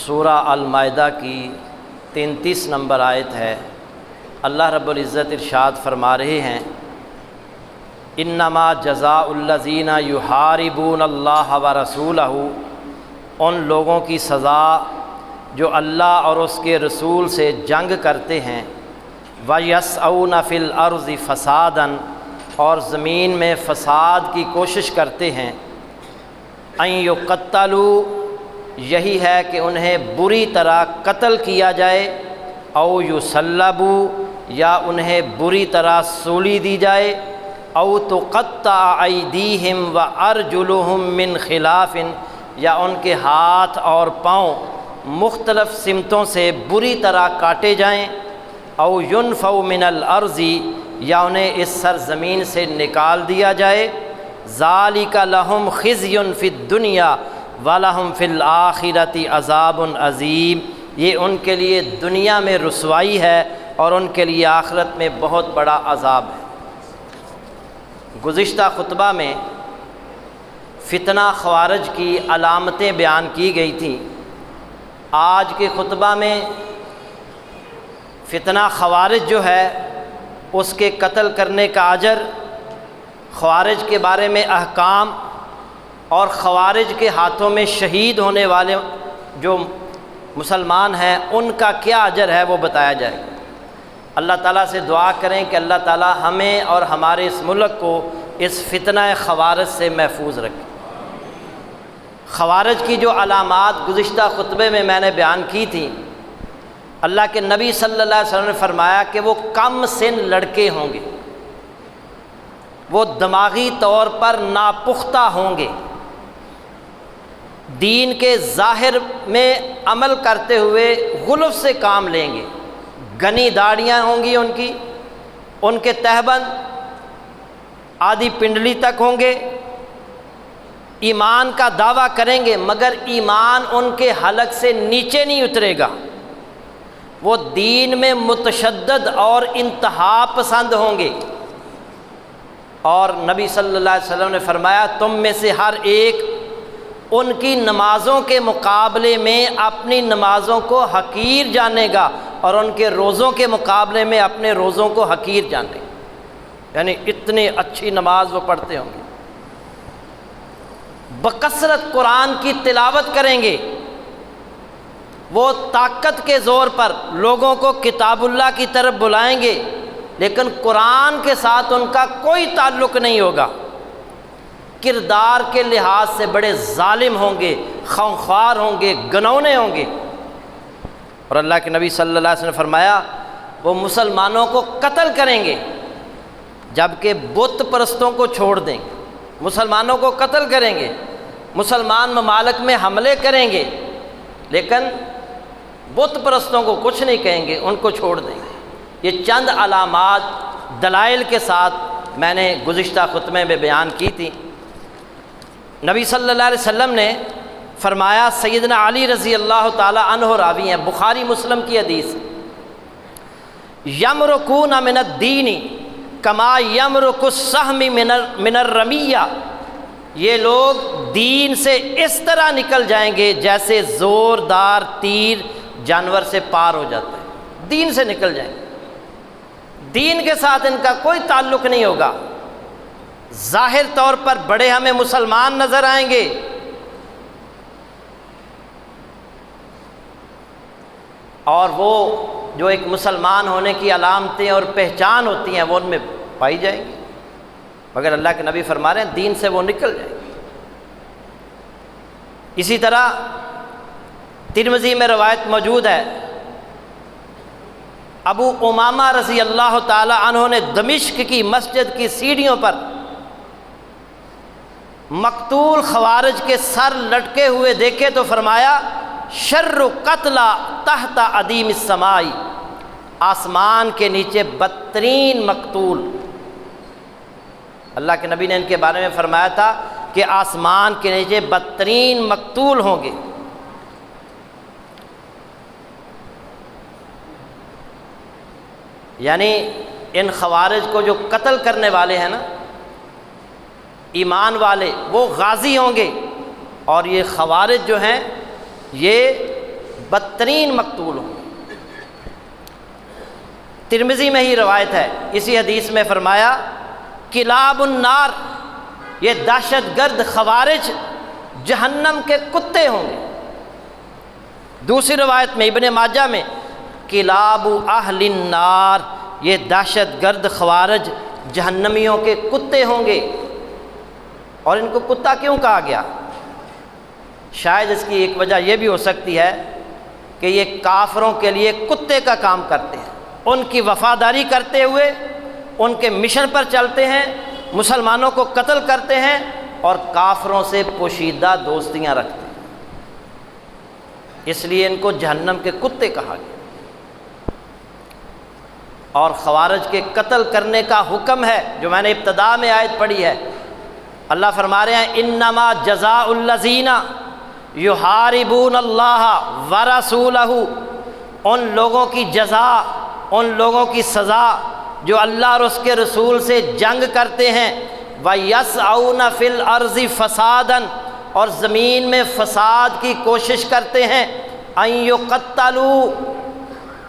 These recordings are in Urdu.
سورہ المائدہ کی 33 نمبر آیت ہے۔ اللہ رب العزت ارشاد فرما رہے ہیں، انما جزاء الذین یحاربون اللہ ورسولہ، ان لوگوں کی سزا جو اللہ اور اس کے رسول سے جنگ کرتے ہیں، وَيَسْعَوْنَ فِي الْأَرْضِ فَسَادًا، اور زمین میں فساد کی کوشش کرتے ہیں، أَن يُقَتَّلُوا، یہی ہے کہ انہیں بری طرح قتل کیا جائے، او یصلبوا، یا انہیں بری طرح سولی دی جائے، او تقطع ایدیہم وارجلہم من خلاف، یا ان کے ہاتھ اور پاؤں مختلف سمتوں سے بری طرح کاٹے جائیں، او ینفوا من الارض، یا انہیں اس سرزمین سے نکال دیا جائے، ذالک لہم خزی فی الدنیا وَلَهُمْ فِي الْآخِرَةِ عَذَابٌ عَظِيمٌ، یہ ان کے لیے دنیا میں رسوائی ہے اور ان کے لیے آخرت میں بہت بڑا عذاب ہے۔ گزشتہ خطبہ میں فتنہ خوارج کی علامتیں بیان کی گئی تھیں۔ آج کے خطبہ میں فتنہ خوارج جو ہے اس کے قتل کرنے کا اجر، خوارج کے بارے میں احکام، اور خوارج کے ہاتھوں میں شہید ہونے والے جو مسلمان ہیں ان کا کیا اجر ہے وہ بتایا جائے گا۔ اللہ تعالیٰ سے دعا کریں کہ اللہ تعالیٰ ہمیں اور ہمارے اس ملک کو اس فتنہ خوارج سے محفوظ رکھے۔ خوارج کی جو علامات گزشتہ خطبے میں نے بیان کی تھی، اللہ کے نبی صلی اللہ علیہ وسلم نے فرمایا کہ وہ کم سن لڑکے ہوں گے، وہ دماغی طور پر ناپختہ ہوں گے، دین کے ظاہر میں عمل کرتے ہوئے غلظ سے کام لیں گے، گنی داڑیاں ہوں گی ان کے تہبند آدھی پنڈلی تک ہوں گے، ایمان کا دعویٰ کریں گے مگر ایمان ان کے حلق سے نیچے نہیں اترے گا، وہ دین میں متشدد اور انتہا پسند ہوں گے، اور نبی صلی اللہ علیہ وسلم نے فرمایا تم میں سے ہر ایک ان کی نمازوں کے مقابلے میں اپنی نمازوں کو حقیر جانے گا اور ان کے روزوں کے مقابلے میں اپنے روزوں کو حقیر جانے گا، یعنی اتنی اچھی نماز وہ پڑھتے ہوں گے، بکثرت قرآن کی تلاوت کریں گے، وہ طاقت کے زور پر لوگوں کو کتاب اللہ کی طرف بلائیں گے، لیکن قرآن کے ساتھ ان کا کوئی تعلق نہیں ہوگا، کردار کے لحاظ سے بڑے ظالم ہوں گے، خونخوار ہوں گے، گنونے ہوں گے، اور اللہ کے نبی صلی اللہ علیہ وسلم نے فرمایا وہ مسلمانوں کو قتل کریں گے جبکہ بت پرستوں کو چھوڑ دیں گے، مسلمانوں کو قتل کریں گے، مسلمان ممالک میں حملے کریں گے لیکن بت پرستوں کو کچھ نہیں کہیں گے، ان کو چھوڑ دیں گے۔ یہ چند علامات دلائل کے ساتھ میں نے گزشتہ خطبے میں بیان کی تھی۔ نبی صلی اللہ علیہ وسلم نے فرمایا، سیدنا علی رضی اللہ تعالی عنہ راوی ہیں، بخاری مسلم کی حدیث، یمرکون من الدین کما یمرک السہم من الرمیہ، یہ لوگ دین سے اس طرح نکل جائیں گے جیسے زوردار تیر جانور سے پار ہو جاتا ہے، دین سے نکل جائیں گے، دین کے ساتھ ان کا کوئی تعلق نہیں ہوگا، ظاہر طور پر بڑے ہمیں مسلمان نظر آئیں گے اور وہ جو ایک مسلمان ہونے کی علامتیں اور پہچان ہوتی ہیں وہ ان میں پائی جائیں گی، مگر اللہ کے نبی فرما رہے ہیں دین سے وہ نکل جائیں گے۔ اسی طرح ترمذی میں روایت موجود ہے، ابو امامہ رضی اللہ تعالی عنہ نے دمشق کی مسجد کی سیڑھیوں پر مقتول خوارج کے سر لٹکے ہوئے دیکھے تو فرمایا شر قتلا تحت عدیم السماء، آسمان کے نیچے بدترین مقتول، اللہ کے نبی نے ان کے بارے میں فرمایا تھا کہ آسمان کے نیچے بدترین مقتول ہوں گے۔ یعنی ان خوارج کو جو قتل کرنے والے ہیں نا، ایمان والے، وہ غازی ہوں گے، اور یہ خوارج جو ہیں یہ بدترین مقتول ہوں گے۔ ترمذی میں ہی روایت ہے، اسی حدیث میں فرمایا کلاب النار، یہ دہشت گرد خوارج جہنم کے کتے ہوں گے۔ دوسری روایت میں ابن ماجہ میں کلاب اہل النار، یہ دہشت گرد خوارج جہنمیوں کے کتے ہوں گے۔ اور ان کو کتا کیوں کہا گیا؟ شاید اس کی ایک وجہ یہ بھی ہو سکتی ہے کہ یہ کافروں کے لیے کتے کا کام کرتے ہیں، ان کی وفاداری کرتے ہوئے ان کے مشن پر چلتے ہیں، مسلمانوں کو قتل کرتے ہیں اور کافروں سے پوشیدہ دوستیاں رکھتے ہیں، اس لیے ان کو جہنم کے کتے کہا گیا۔ اور خوارج کے قتل کرنے کا حکم ہے جو میں نے ابتدا میں آیت پڑھی ہے۔ اللہ فرما رہے ہیں انما جزاء الذین یحاربون اللہ ورسولہ، ان لوگوں کی جزا، ان لوگوں کی سزا جو اللہ اور اس کے رسول سے جنگ کرتے ہیں، وَيَسْعَوْنَ فِي الْأَرْضِ فَسَادًا، اور زمین میں فساد کی کوشش کرتے ہیں، أَن يُقَتَّلُوا،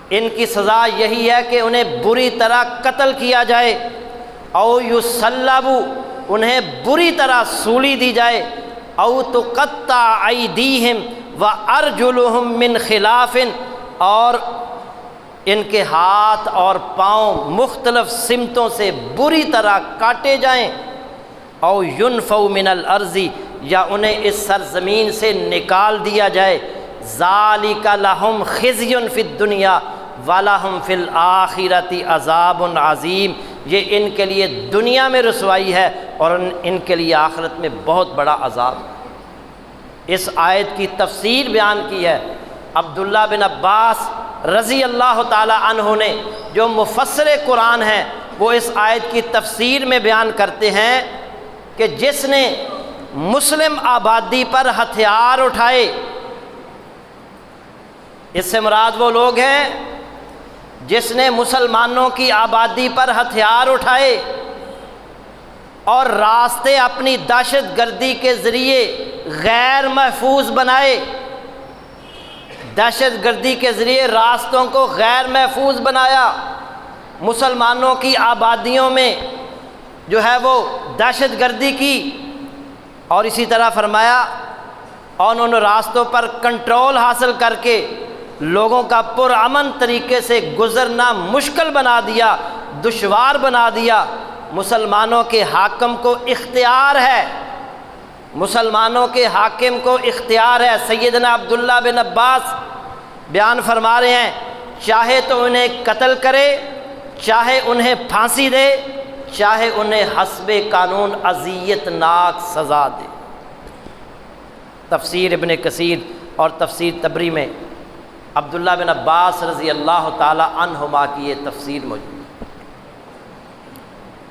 ان کی سزا یہی ہے کہ انہیں بری طرح قتل کیا جائے، او یصلبوا، انہیں بری طرح سولی دی جائے، او تقطع ایدیہم وارجلہم من خلاف، اور ان کے ہاتھ اور پاؤں مختلف سمتوں سے بری طرح کاٹے جائیں، او ینفوا من الارض، یا انہیں اس سرزمین سے نکال دیا جائے، ذالک لہم خزی فی الدنیا وَلَهُمْ فِي الْآخِرَةِ عَذَابٌ عَظِيمٌ، یہ ان کے لیے دنیا میں رسوائی ہے اور ان کے لیے آخرت میں بہت بڑا عذاب ہے۔ اس آیت کی تفسیر بیان کی ہے عبداللہ بن عباس رضی اللہ تعالی عنہ نے، جو مفسر قرآن ہیں، وہ اس آیت کی تفسیر میں بیان کرتے ہیں کہ جس نے مسلم آبادی پر ہتھیار اٹھائے، اس سے مراد وہ لوگ ہیں جس نے مسلمانوں کی آبادی پر ہتھیار اٹھائے اور راستے اپنی دہشت گردی کے ذریعے غیر محفوظ بنائے، دہشت گردی کے ذریعے راستوں کو غیر محفوظ بنایا، مسلمانوں کی آبادیوں میں جو ہے وہ دہشت گردی کی، اور اسی طرح فرمایا اور ان راستوں پر کنٹرول حاصل کر کے لوگوں کا پرامن طریقے سے گزرنا مشکل بنا دیا، دشوار بنا دیا۔ مسلمانوں کے حاکم کو اختیار ہے، مسلمانوں کے حاکم کو اختیار ہے۔ سیدنا عبداللہ بن عباس بیان فرما رہے ہیں، چاہے تو انہیں قتل کرے، چاہے انہیں پھانسی دے، چاہے انہیں حسب قانون اذیت ناک سزا دے۔ تفسیر ابن کثیر اور تفسیر طبری میں عبداللہ بن عباس رضی اللہ تعالی عنہما کی یہ تفسیر موجود ہے۔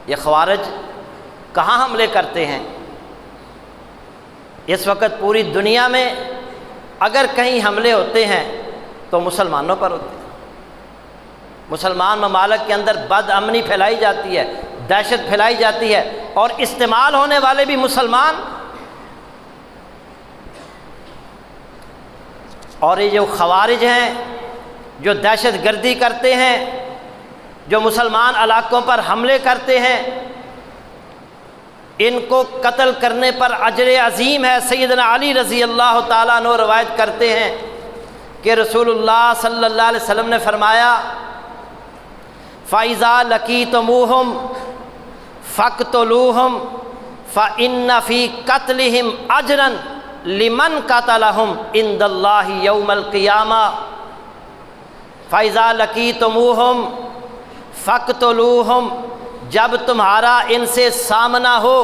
یہ خوارج کہاں حملے کرتے ہیں؟ اس وقت پوری دنیا میں اگر کہیں حملے ہوتے ہیں تو مسلمانوں پر ہوتے ہیں۔ مسلمان ممالک کے اندر بد امنی پھیلائی جاتی ہے، دہشت پھیلائی جاتی ہے، اور استعمال ہونے والے بھی مسلمان۔ اور یہ جو خوارج ہیں جو دہشت گردی کرتے ہیں، جو مسلمان علاقوں پر حملے کرتے ہیں، ان کو قتل کرنے پر اجر عظیم ہے۔ سیدنا علی رضی اللہ تعالیٰ عنہ روایت کرتے ہیں کہ رسول اللہ صلی اللہ علیہ وسلم نے فرمایا فَإِذَا لَقِيتُمُوهُمْ فَاقْتُلُوهُمْ فَإِنَّ فِي قَتْلِهِمْ أَجْرًا لمن قتلہم عند اللہ یوم القیامہ فَإِذَا لَقِيتُمُوهُمْ فَاقْتُلُوهُمْ، جب تمہارا ان سے سامنا ہو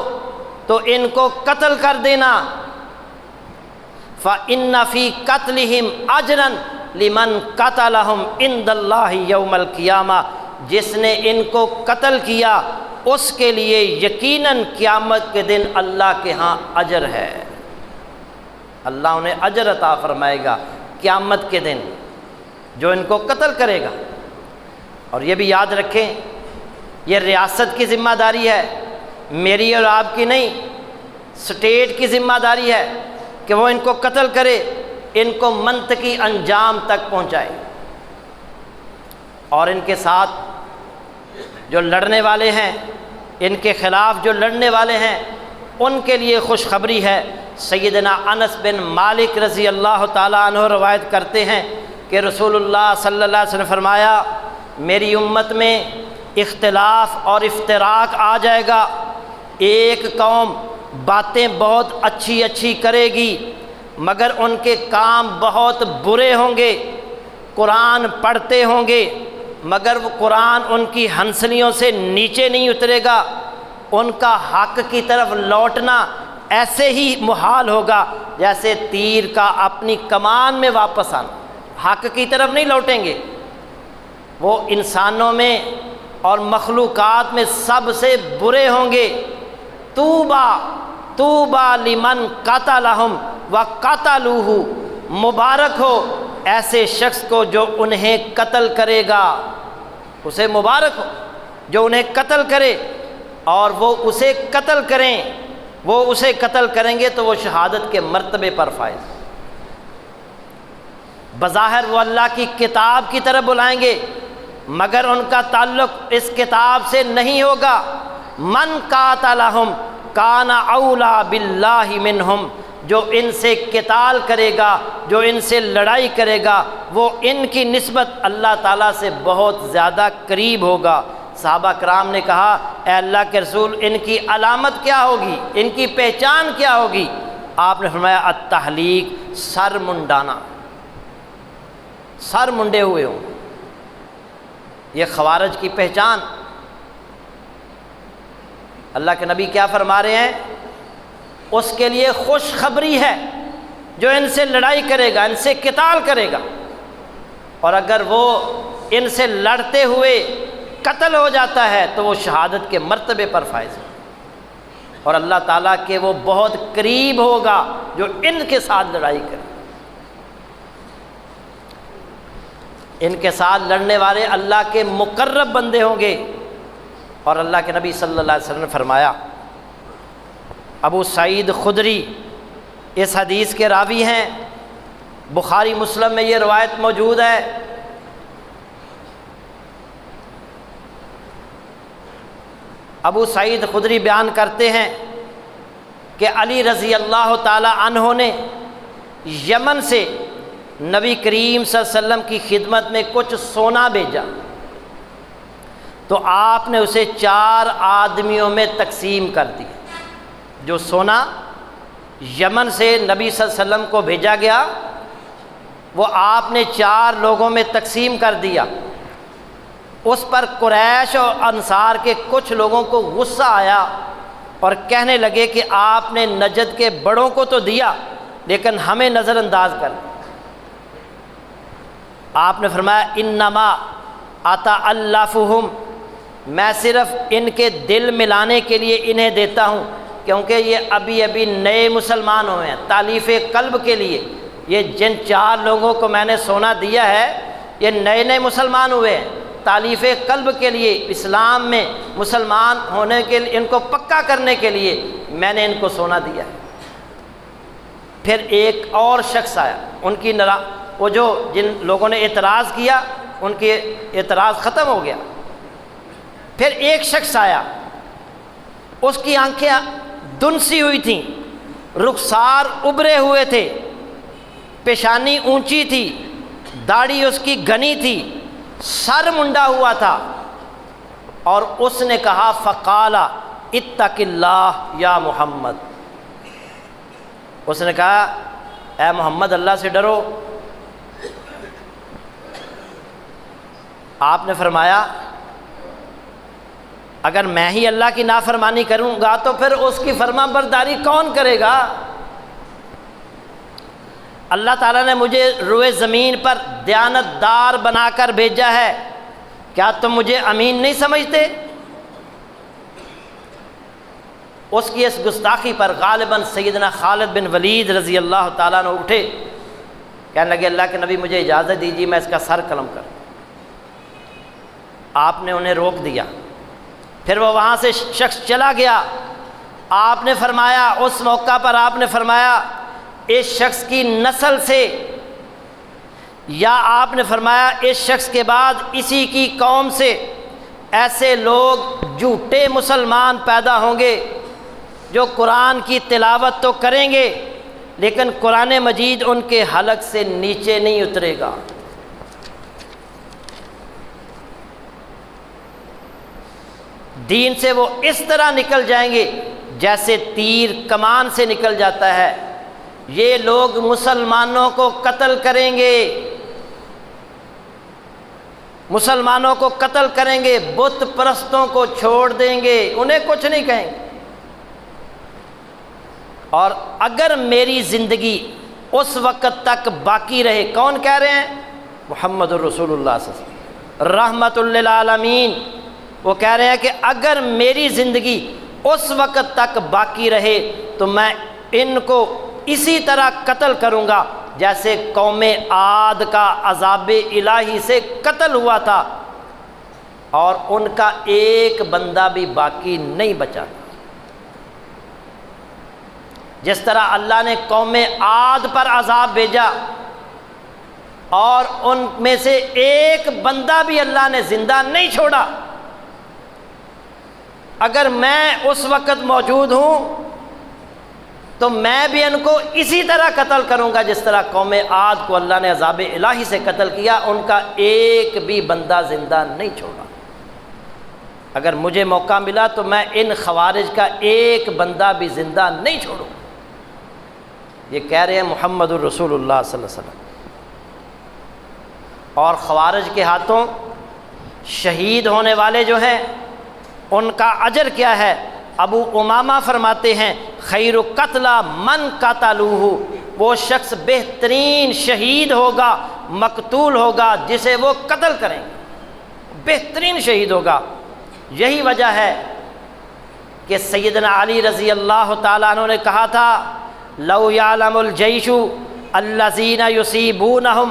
تو ان کو قتل کر دینا، فَإِنَّ فِي قَتْلِهِمْ أَجْرًا لمن قتلہم عند اللہ یوم القیامہ، جس نے ان کو قتل کیا اس کے لیے یقیناً قیامت کے دن اللہ کے ہاں اجر ہے، اللہ انہیں اجر عطا فرمائے گا قیامت کے دن جو ان کو قتل کرے گا۔ اور یہ بھی یاد رکھیں، یہ ریاست کی ذمہ داری ہے، میری اور آپ کی نہیں، اسٹیٹ کی ذمہ داری ہے کہ وہ ان کو قتل کرے، ان کو منطقی انجام تک پہنچائے۔ اور ان کے ساتھ جو لڑنے والے ہیں، ان کے خلاف جو لڑنے والے ہیں، ان کے لیے خوشخبری ہے۔ سیدنا انس بن مالک رضی اللہ تعالیٰ عنہ روایت کرتے ہیں کہ رسول اللہ صلی اللہ علیہ وسلم نے فرمایا، میری امت میں اختلاف اور افتراق آ جائے گا۔ ایک قوم باتیں بہت اچھی اچھی کرے گی مگر ان کے کام بہت برے ہوں گے، قرآن پڑھتے ہوں گے مگر وہ قرآن ان کی ہنسلیوں سے نیچے نہیں اترے گا، ان کا حق کی طرف لوٹنا ایسے ہی محال ہوگا جیسے تیر کا اپنی کمان میں واپس آنا، حق کی طرف نہیں لوٹیں گے۔ وہ انسانوں میں اور مخلوقات میں سب سے برے ہوں گے۔ طوبیٰ طوبیٰ لمن قتلہم وقتلوہ، مبارک ہو ایسے شخص کو جو انہیں قتل کرے گا، اسے مبارک ہو جو انہیں قتل کرے اور وہ اسے قتل کریں، وہ اسے قتل کریں گے تو وہ شہادت کے مرتبے پر فائز۔ بظاہر وہ اللہ کی کتاب کی طرف بلائیں گے مگر ان کا تعلق اس کتاب سے نہیں ہوگا۔ من قاتلہم کان اولیٰ باللہ منہم، جو ان سے قتال کرے گا، جو ان سے لڑائی کرے گا، وہ ان کی نسبت اللہ تعالیٰ سے بہت زیادہ قریب ہوگا۔ صحابہ کرام نے کہا، اے اللہ کے رسول، ان کی علامت کیا ہوگی، ان کی پہچان کیا ہوگی؟ آپ نے فرمایا التحلیق، سر منڈانا، سر منڈے ہوئے ہوں، یہ خوارج کی پہچان۔ اللہ کے نبی کیا فرما رہے ہیں؟ اس کے لیے خوشخبری ہے جو ان سے لڑائی کرے گا، ان سے قتال کرے گا، اور اگر وہ ان سے لڑتے ہوئے قتل ہو جاتا ہے تو وہ شہادت کے مرتبے پر فائز ہے، اور اللہ تعالیٰ کے وہ بہت قریب ہوگا جو ان کے ساتھ لڑائی کرے۔ ان کے ساتھ لڑنے والے اللہ کے مقرب بندے ہوں گے۔ اور اللہ کے نبی صلی اللہ علیہ وسلم نے فرمایا، ابو سعید خدری اس حدیث کے راوی ہیں، بخاری مسلم میں یہ روایت موجود ہے۔ ابو سعید خدری بیان کرتے ہیں کہ علی رضی اللہ تعالی عنہ نے یمن سے نبی کریم صلی اللہ علیہ وسلم کی خدمت میں کچھ سونا بھیجا، تو آپ نے اسے 4 آدمیوں میں تقسیم کر دیا۔ جو سونا یمن سے نبی صلی اللہ علیہ وسلم کو بھیجا گیا وہ آپ نے 4 لوگوں میں تقسیم کر دیا۔ اس پر قریش اور انصار کے کچھ لوگوں کو غصہ آیا اور کہنے لگے کہ آپ نے نجد کے بڑوں کو تو دیا لیکن ہمیں نظر انداز کر۔ آپ نے فرمایا انما اتعلفہم، میں صرف ان کے دل ملانے کے لیے انہیں دیتا ہوں، کیونکہ یہ ابھی نئے مسلمان ہوئے ہیں، تالیف قلب کے لیے۔ یہ جن 4 لوگوں کو میں نے سونا دیا ہے یہ نئے مسلمان ہوئے ہیں، تالیف قلب کے لیے، اسلام میں مسلمان ہونے کے لیے، ان کو پکا کرنے کے لیے میں نے ان کو سونا دیا ہے۔ پھر ایک اور شخص آیا، وہ جو جن لوگوں نے اعتراض کیا ان کے اعتراض ختم ہو گیا۔ پھر ایک شخص آیا، اس کی آنکھیں دنسی ہوئی تھیں، رخسار ابھرے ہوئے تھے، پیشانی اونچی تھی، داڑھی اس کی گھنی تھی، سر منڈا ہوا تھا، اور اس نے کہا فقال اتق اللہ یا محمد، اس نے کہا اے محمد اللہ سے ڈرو۔ آپ نے فرمایا اگر میں ہی اللہ کی نافرمانی کروں گا تو پھر اس کی فرما برداری کون کرے گا؟ اللہ تعالیٰ نے مجھے روئے زمین پر دیانت دار بنا کر بھیجا ہے، کیا تم مجھے امین نہیں سمجھتے؟ اس کی اس گستاخی پر غالباً سیدنا خالد بن ولید رضی اللہ تعالیٰ عنہ اٹھے، کہنے لگے اللہ کے نبی مجھے اجازت دیجیے میں اس کا سر قلم کروں۔ آپ نے انہیں روک دیا، پھر وہ وہاں سے شخص چلا گیا۔ آپ نے فرمایا، اس موقع پر آپ نے فرمایا اس شخص کی نسل سے یا آپ نے فرمایا اس شخص کے بعد اسی کی قوم سے ایسے لوگ جھوٹے مسلمان پیدا ہوں گے جو قرآن کی تلاوت تو کریں گے لیکن قرآن مجید ان کے حلق سے نیچے نہیں اترے گا۔ دین سے وہ اس طرح نکل جائیں گے جیسے تیر کمان سے نکل جاتا ہے۔ یہ لوگ مسلمانوں کو قتل کریں گے، مسلمانوں کو قتل کریں گے، بت پرستوں کو چھوڑ دیں گے، انہیں کچھ نہیں کہیں گے۔ اور اگر میری زندگی اس وقت تک باقی رہے، کون کہہ رہے ہیں؟ محمد الرسول اللہ صلی اللہ علیہ وسلم رحمت للعالمین، وہ کہہ رہے ہیں کہ اگر میری زندگی اس وقت تک باقی رہے تو میں ان کو اسی طرح قتل کروں گا جیسے قوم عاد کا عذاب الہی سے قتل ہوا تھا، اور ان کا ایک بندہ بھی باقی نہیں بچا۔ جس طرح اللہ نے قوم عاد پر عذاب بھیجا اور ان میں سے ایک بندہ بھی اللہ نے زندہ نہیں چھوڑا، اگر میں اس وقت موجود ہوں تو میں بھی ان کو اسی طرح قتل کروں گا جس طرح قوم عاد کو اللہ نے عذاب الہی سے قتل کیا، ان کا ایک بھی بندہ زندہ نہیں چھوڑا۔ اگر مجھے موقع ملا تو میں ان خوارج کا ایک بندہ بھی زندہ نہیں چھوڑوں۔ یہ کہہ رہے ہیں محمد الرسول اللہ صلی اللہ علیہ وسلم۔ اور خوارج کے ہاتھوں شہید ہونے والے جو ہیں ان کا اجر کیا ہے؟ ابو امامہ فرماتے ہیں خیر قتلہ من قتلوہ، وہ شخص بہترین شہید ہوگا، مقتول ہوگا جسے وہ قتل کریں گے، بہترین شہید ہوگا۔ یہی وجہ ہے کہ سیدنا علی رضی اللہ تعالیٰ عنہ نے کہا تھا لو یعلم الجیش الذین یصیبونہم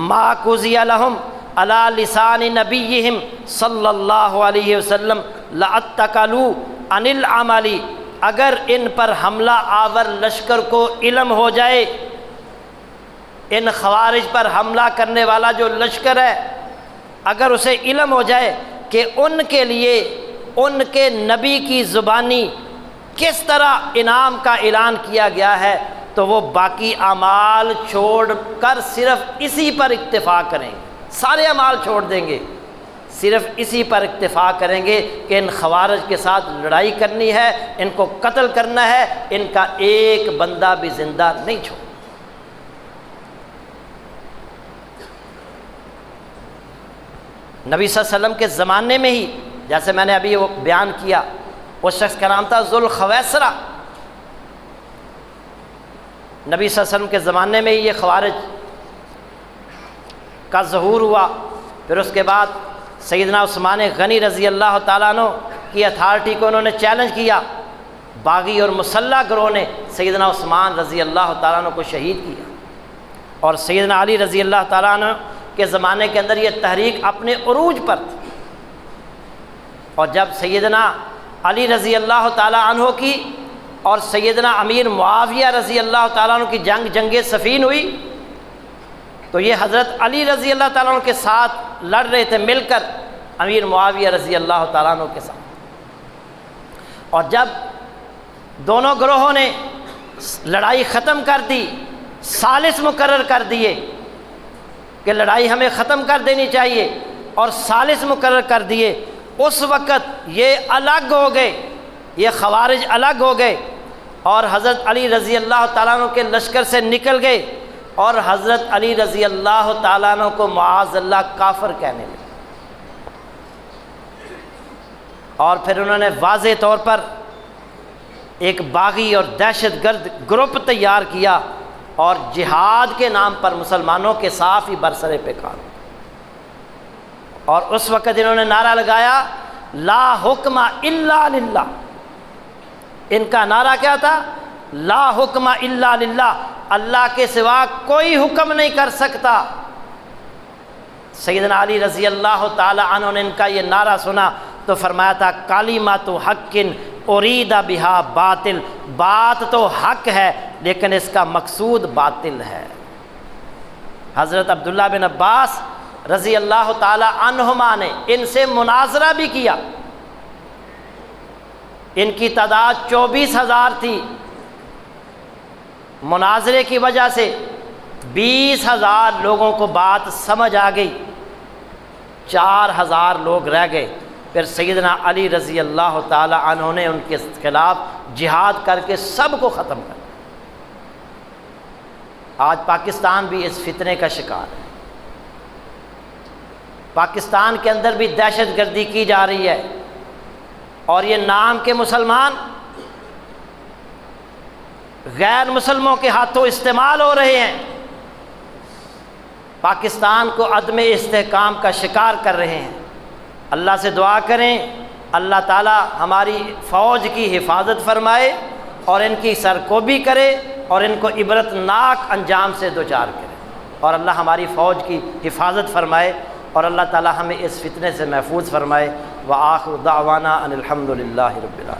ما قضی لہم علی لسان نبیہم صلی اللہ علیہ وسلم لاتکلوا عن العمل، اگر ان پر حملہ آور لشکر کو علم ہو جائے، ان خوارج پر حملہ کرنے والا جو لشکر ہے اگر اسے علم ہو جائے کہ ان کے لیے ان کے نبی کی زبانی کس طرح انعام کا اعلان کیا گیا ہے تو وہ باقی اعمال چھوڑ کر صرف اسی پر اکتفا کریں گے، سارے اعمال چھوڑ دیں گے، صرف اسی پر اکتفا کریں گے کہ ان خوارج کے ساتھ لڑائی کرنی ہے، ان کو قتل کرنا ہے، ان کا ایک بندہ بھی زندہ نہیں چھوڑ۔ نبی صلی اللہ علیہ وسلم کے زمانے میں ہی، جیسے میں نے ابھی وہ بیان کیا، اس شخص کا نام تھا ذوالخویسرہ۔ نبی صلی اللہ علیہ وسلم کے زمانے میں ہی یہ خوارج کا ظہور ہوا۔ پھر اس کے بعد سیدنا عثمان غنی رضی اللہ تعالیٰ عنہ کی اتھارٹی کو انہوں نے چیلنج کیا، باغی اور مسلح گروہ نے سیدنا عثمان رضی اللہ تعالیٰ عنہ کو شہید کیا، اور سیدنا علی رضی اللہ تعالیٰ عنہ کے زمانے کے اندر یہ تحریک اپنے عروج پر تھی، اور جب سیدنا علی رضی اللہ تعالیٰ عنہ کی اور سیدنا امیر معاویہ رضی اللہ تعالیٰ عنہ کی جنگ صفین ہوئی تو یہ حضرت علی رضی اللہ تعالیٰ عنہ کے ساتھ لڑ رہے تھے مل کر امیر معاویہ رضی اللہ تعالیٰ عنہ کے ساتھ، اور جب دونوں گروہوں نے لڑائی ختم کر دی، ثالث مقرر کر دیے کہ لڑائی ہمیں ختم کر دینی چاہیے، اور ثالث مقرر کر دیے، اس وقت یہ الگ ہو گئے، یہ خوارج الگ ہو گئے اور حضرت علی رضی اللہ تعالیٰ عنہ کے لشکر سے نکل گئے، اور حضرت علی رضی اللہ تعالیٰ عنہ کو معاذ اللہ کافر کہنے لگے، اور پھر انہوں نے واضح طور پر ایک باغی اور دہشت گرد گروپ تیار کیا اور جہاد کے نام پر مسلمانوں کے صاف ہی برسرے پہ کھا، اور اس وقت انہوں نے نعرہ لگایا لا حکم الا للہ۔ ان کا نعرہ کیا تھا؟ لا حکم الا للہ، اللہ کے سوا کوئی حکم نہیں کر سکتا۔ سیدنا علی رضی اللہ تعالی عنہ نے ان کا یہ نعرہ سنا تو فرمایا تھا کلمۃ حق ارید بہا باطل، بات تو حق ہے لیکن اس کا مقصود باطل ہے۔ حضرت عبداللہ بن عباس رضی اللہ تعالی عنہما نے ان سے مناظرہ بھی کیا۔ ان کی تعداد 24,000 تھی، مناظرے کی وجہ سے 20,000 لوگوں کو بات سمجھ آ گئی، 4,000 لوگ رہ گئے۔ پھر سیدنا علی رضی اللہ تعالی عنہ نے ان کے خلاف جہاد کر کے سب کو ختم کر دیا۔ آج پاکستان بھی اس فتنے کا شکار ہے۔ پاکستان کے اندر بھی دہشت گردی کی جا رہی ہے، اور یہ نام کے مسلمان غیر مسلموں کے ہاتھوں استعمال ہو رہے ہیں، پاکستان کو عدم استحکام کا شکار کر رہے ہیں۔ اللہ سے دعا کریں اللہ تعالی ہماری فوج کی حفاظت فرمائے اور ان کی سرکوبی کرے اور ان کو عبرت ناک انجام سے دوچار کرے، اور اللہ ہماری فوج کی حفاظت فرمائے، اور اللہ تعالی ہمیں اس فتنے سے محفوظ فرمائے۔ وآخر دعوانا ان الحمد للہ رب العالمین۔